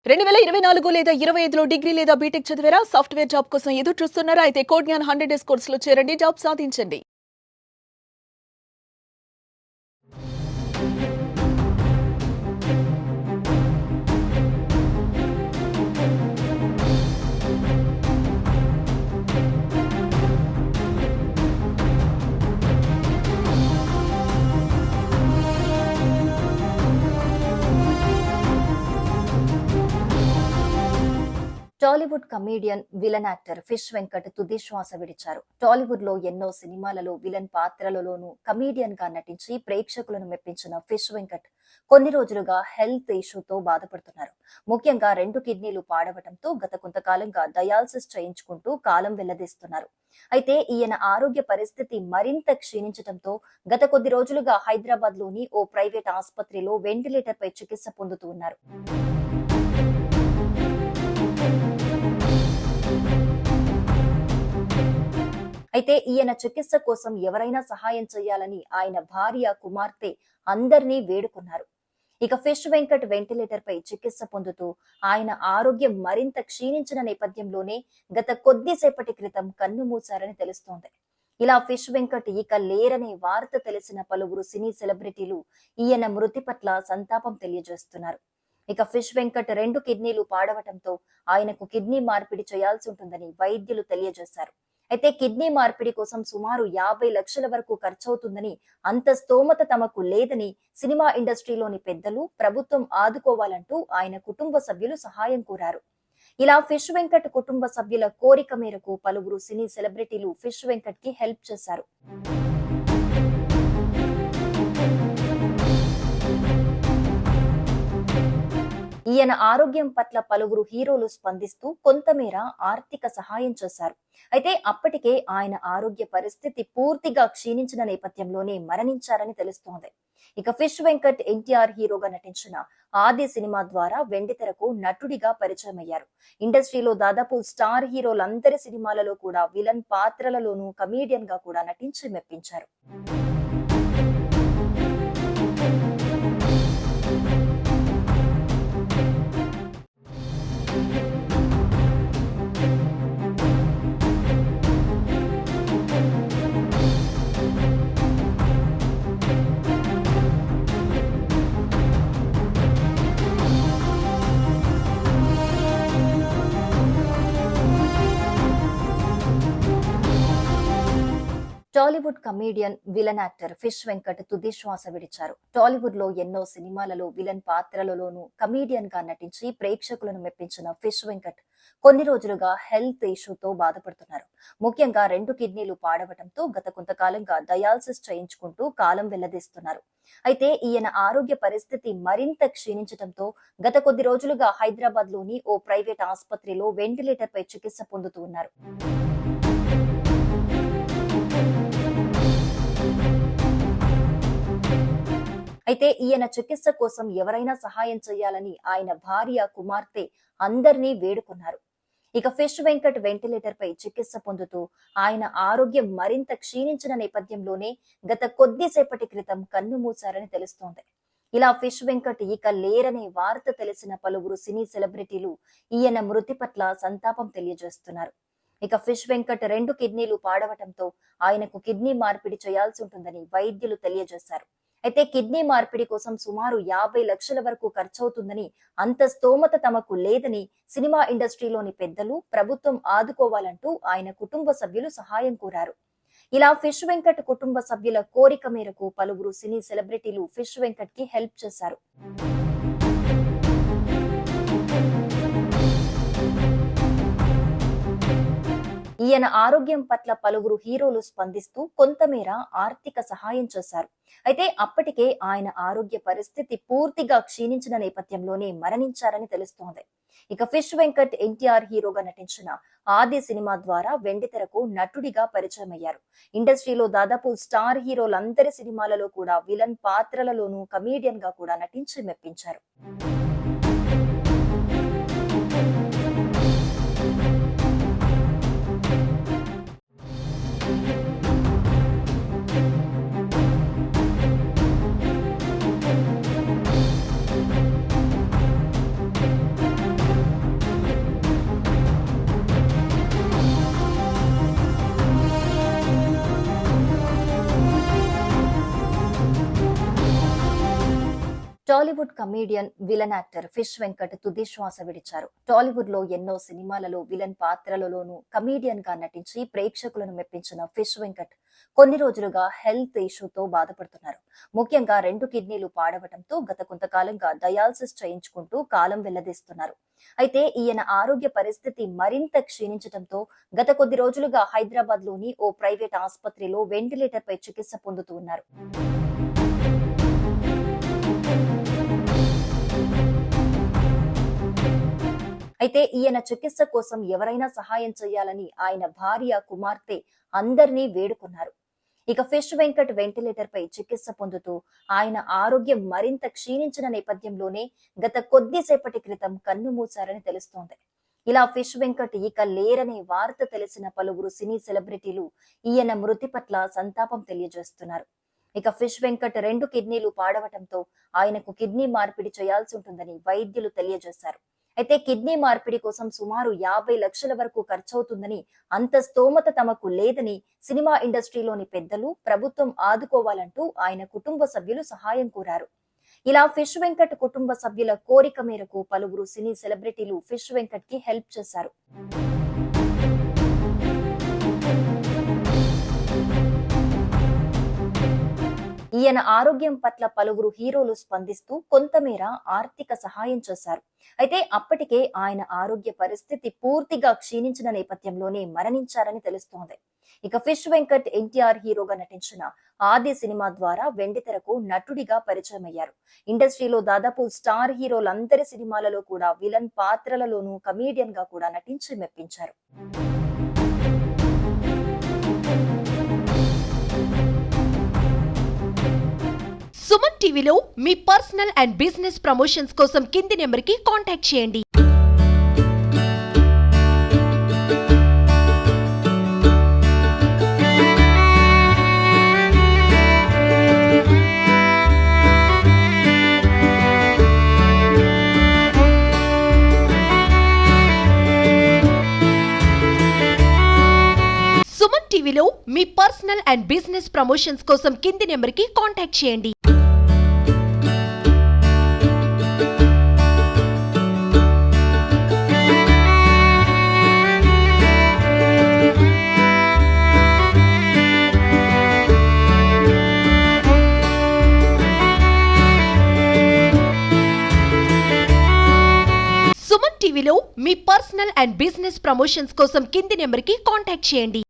2024 లేదా 25లో డిగ్రీ లేదా బీటెక్ చదివారా? సాఫ్ట్‌వేర్ జాబ్ కోసం ఎదురు చూస్తున్నారా? అయితే కోడ్ జ్ఞాన్ 100 డేస్ కోర్సులో చేరండి, జాబ్ సాధించండి. Tollywood comedian, villain actor Fish Venkat తుది శ్వాస విడిచారు. టాలీవుడ్ లో ఎన్నో సినిమాలలో విలన్ పాత్రలలోనూ కమీడియన్ గా నటించి ప్రేక్షకులను మెప్పించిన ఫిష్ వెంకట్ కొన్ని రోజులుగా హెల్త్ ఇష్యూతో బాధపడుతున్నారు. ముఖ్యంగా 2 కిడ్నీలు పాడవటంతో గత కొంతకాలంగా డయాలసిస్ చేయించుకుంటూ కాలం వెల్లదీస్తున్నారు. అయితే ఈయన ఆరోగ్య పరిస్థితి మరింత క్షీణించడంతో గత కొద్ది రోజులుగా హైదరాబాద్ లోని ఓ ప్రైవేట్ ఆసుపత్రిలో వెంటిలేటర్ పై చికిత్స పొందుతూ ఉన్నారు. అయితే ఈయన చికిత్స కోసం ఎవరైనా సహాయం చేయాలని ఆయన భార్య, కుమార్తె అందరినీ వేడుకున్నారు. ఇక ఫిష్ వెంకట్ వెంటిలేటర్ పై చికిత్స పొందుతూ ఆయన ఆరోగ్యం మరింత క్షీణించిన నేపథ్యంలోనే గత కొద్దిసేపటి క్రితం కన్నుమూశారని తెలుస్తోంది. ఇలా ఫిష్ వెంకట్ ఇక లేరనే వార్త తెలిసిన పలువురు సినీ సెలబ్రిటీలు ఈయన మృతి పట్ల సంతాపం తెలియజేస్తున్నారు. ఇక ఫిష్ వెంకట్ 2 కిడ్నీలు పాడవటంతో ఆయనకు కిడ్నీ మార్పిడి చేయాల్సి ఉంటుందని వైద్యులు తెలియజేశారు. అయితే కిడ్నీ మార్పిడి కోసం సుమారు 50 లక్షల వరకు ఖర్చవుతుందని, అంత స్తోమత తమకు లేదని సినిమా ఇండస్ట్రీలోని పెద్దలు, ప్రభుత్వం ఆదుకోవాలంటూ ఆయన కుటుంబ సభ్యులు సహాయం కోరారు. ఇలా ఫిష్ వెంకట్ కుటుంబ సభ్యుల కోరిక మేరకు పలువురు సినీ సెలబ్రిటీలు ఫిష్ వెంకట్ కి హెల్ప్ చేశారు. ఈయన ఆరోగ్యం పట్ల పలువురు హీరోలు స్పందిస్తూ కొంతమేర ఆర్థిక సహాయం చేశారు. అయితే అప్పటికే ఆయన ఆరోగ్య పరిస్థితి పూర్తిగా క్షీణించిన నేపథ్యంలోనే మరణించారని తెలుస్తోంది. ఇక ఫిష్ వెంకట్ ఎన్టీఆర్ హీరోగా నటించిన ఆది సినిమా ద్వారా వెండితెరకు నటుడిగా పరిచయమయ్యారు. ఇండస్ట్రీలో దాదాపు స్టార్ హీరోలందరి సినిమాలలో కూడా విలన్ పాత్రలలోనూ కమీడియన్ గా కూడా నటించి మెప్పించారు. Tollywood comedian, villain actor Fish Venkat తుది శ్వాస విడిచారు. టాలీవుడ్ లో ఎన్నో సినిమాలలో విలన్ పాత్రలలోనూ కమీడియన్ గా నటించి ప్రేక్షకులను మెప్పించిన ఫిష్ వెంకట్ కొన్ని రోజులుగా హెల్త్ ఇష్యూతో బాధపడుతున్నారు. ముఖ్యంగా 2 కిడ్నీలు పాడవటంతో గత కొంతకాలంగా డయాలసిస్ చేయించుకుంటూ కాలం వెల్లదీస్తున్నారు. అయితే ఈయన ఆరోగ్య పరిస్థితి మరింత క్షీణించడంతో గత కొద్ది రోజులుగా హైదరాబాద్ లోని ఓ ప్రైవేట్ ఆసుపత్రిలో వెంటిలేటర్ పై చికిత్స పొందుతూ ఉన్నారు. అయితే ఈయన చికిత్స కోసం ఎవరైనా సహాయం చేయాలని ఆయన భార్య, కుమార్తె అందరినీ వేడుకున్నారు. ఇక ఫిష్ వెంకట్ వెంటిలేటర్ పై చికిత్స పొందుతూ ఆయన ఆరోగ్యం మరింత క్షీణించిన నేపథ్యంలోనే గత కొద్దిసేపటి క్రితం కన్నుమూశారని తెలుస్తోంది. ఇలా ఫిష్ వెంకట్ ఇక లేరనే వార్త తెలిసిన పలువురు సినీ సెలబ్రిటీలు ఈయన మృతి పట్ల సంతాపం తెలియజేస్తున్నారు. ఇక ఫిష్ వెంకట్ 2 కిడ్నీలు పాడవటంతో ఆయనకు కిడ్నీ మార్పిడి చేయాల్సి ఉంటుందని వైద్యులు తెలియజేశారు. అయితే కిడ్నీ మార్పిడి కోసం సుమారు 50 లక్షల వరకు ఖర్చవుతుందని, అంత స్తోమత తమకు లేదని సినిమా ఇండస్ట్రీలోని పెద్దలు, ప్రభుత్వం ఆదుకోవాలంటూ ఆయన కుటుంబ సభ్యులు సహాయం కోరారు. ఇలా ఫిష్ వెంకట్ కుటుంబ సభ్యుల కోరిక మేరకు పలువురు సినీ సెలబ్రిటీలు ఫిష్ వెంకట్ కి హెల్ప్ చేశారు. ఈయన ఆరోగ్యం పట్ల పలువురు హీరోలు స్పందిస్తూ కొంతమేర ఆర్థిక సహాయం చేశారు. అయితే అప్పటికే ఆయన ఆరోగ్య పరిస్థితి పూర్తిగా క్షీణించిన నేపథ్యంలోనే మరణించారని తెలుస్తోంది. ఇక ఫిష్ వెంకట్ ఎన్టీఆర్ హీరోగా నటించిన ఆది సినిమా ద్వారా వెండితెరకు నటుడిగా పరిచయమయ్యారు. ఇండస్ట్రీలో దాదాపు స్టార్ హీరోలందరి సినిమాలలో కూడా విలన్ పాత్రలలోనూ కమీడియన్ గా కూడా నటించి మెప్పించారు. Tollywood comedian villain actor Fish Venkat తుది శ్వాస విడిచారు. టాలీవుడ్ లో ఎన్నో సినిమాలలో విలన్ పాత్రలలోనూ కమీడియన్ గా నటించి ప్రేక్షకులను మెప్పించిన ఫిష్ వెంకట్ కొన్ని రోజులుగా హెల్త్ ఇష్యూతో బాధపడుతున్నారు. ముఖ్యంగా 2 కిడ్నీలు పాడవటంతో గత కొంతకాలంగా డయాలసిస్ చేయించుకుంటూ కాలం వెల్లదీస్తున్నారు. అయితే ఈయన ఆరోగ్య పరిస్థితి మరింత క్షీణించడంతో గత కొద్ది రోజులుగా హైదరాబాద్ లోని ఓ ప్రైవేట్ ఆసుపత్రిలో వెంటిలేటర్ పై చికిత్స పొందుతూ ఉన్నారు. అయితే ఈయన చికిత్స కోసం ఎవరైనా సహాయం చేయాలని ఆయన భార్య కుమార్తె అందరినీ వేడుకున్నారు. ఇక ఫిష్ వెంకట్ వెంటిలేటర్ పై చికిత్స పొందుతూ ఆయన ఆరోగ్యం మరింత క్షీణించిన నేపథ్యంలోనే గత కొద్దిసేపటి క్రితం కన్ను మూశారని తెలుస్తోంది. ఇలా ఫిష్ వెంకట్ ఇక లేరనే వార్త తెలిసిన పలువురు సినీ సెలబ్రిటీలు ఈయన మృతి పట్ల సంతాపం తెలియజేస్తున్నారు. ఇక ఫిష్ వెంకట్ 2 కిడ్నీలు పాడవటంతో ఆయనకు కిడ్నీ మార్పిడి చేయాల్సి ఉంటుందని వైద్యులు తెలియజేశారు. అయితే కిడ్నీ మార్పిడి కోసం సుమారు 50 లక్షల వరకు ఖర్చవుతుందని, అంత స్తోమత తమకు లేదని సినిమా ఇండస్ట్రీలోని పెద్దలు, ప్రభుత్వం ఆదుకోవాలంటూ ఆయన కుటుంబ సభ్యులు సహాయం కోరారు. ఇలా ఫిష్ వెంకట్ కుటుంబ సభ్యుల కోరిక మేరకు పలువురు సినీ సెలబ్రిటీలు ఫిష్ వెంకట్ కి హెల్ప్ చేశారు. ఈయన ఆరోగ్యం పట్ల పలువురు హీరోలు స్పందిస్తూ కొంతమేర ఆర్థిక సహాయం చేశారు. అయితే అప్పటికే ఆయన ఆరోగ్య పరిస్థితి పూర్తిగా క్షీణించిన నేపథ్యంలోనే మరణించారని తెలుస్తోంది. ఇక ఫిష్ వెంకట్ ఎన్టీఆర్ హీరోగా నటించిన ఆది సినిమా ద్వారా వెండితెరకు నటుడిగా పరిచయం అయ్యారు. ఇండస్ట్రీలో దాదాపు స్టార్ హీరోలందరి సినిమాలలో కూడా విలన్ పాత్రలలోనూ కమీడియన్ గా కూడా నటించి మెప్పించారు. సుమన్ టీవీలో మీ పర్సనల్ అండ్ బిజినెస్ ప్రమోషన్స్ కోసం కింది నెంబర్కి కాంటాక్ట్ చేయండి. సుమన్ టీవీలో మీ పర్సనల్ అండ్ బిజినెస్ ప్రమోషన్స్ కోసం కింది నెంబర్కి కాంటాక్ట్ చేయండి. సుమన్ టీవీలో మీ పర్సనల్ అండ్ బిజినెస్ ప్రమోషన్స్ కోసం కింది నెంబర్కి కాంటాక్ట్ చేయండి.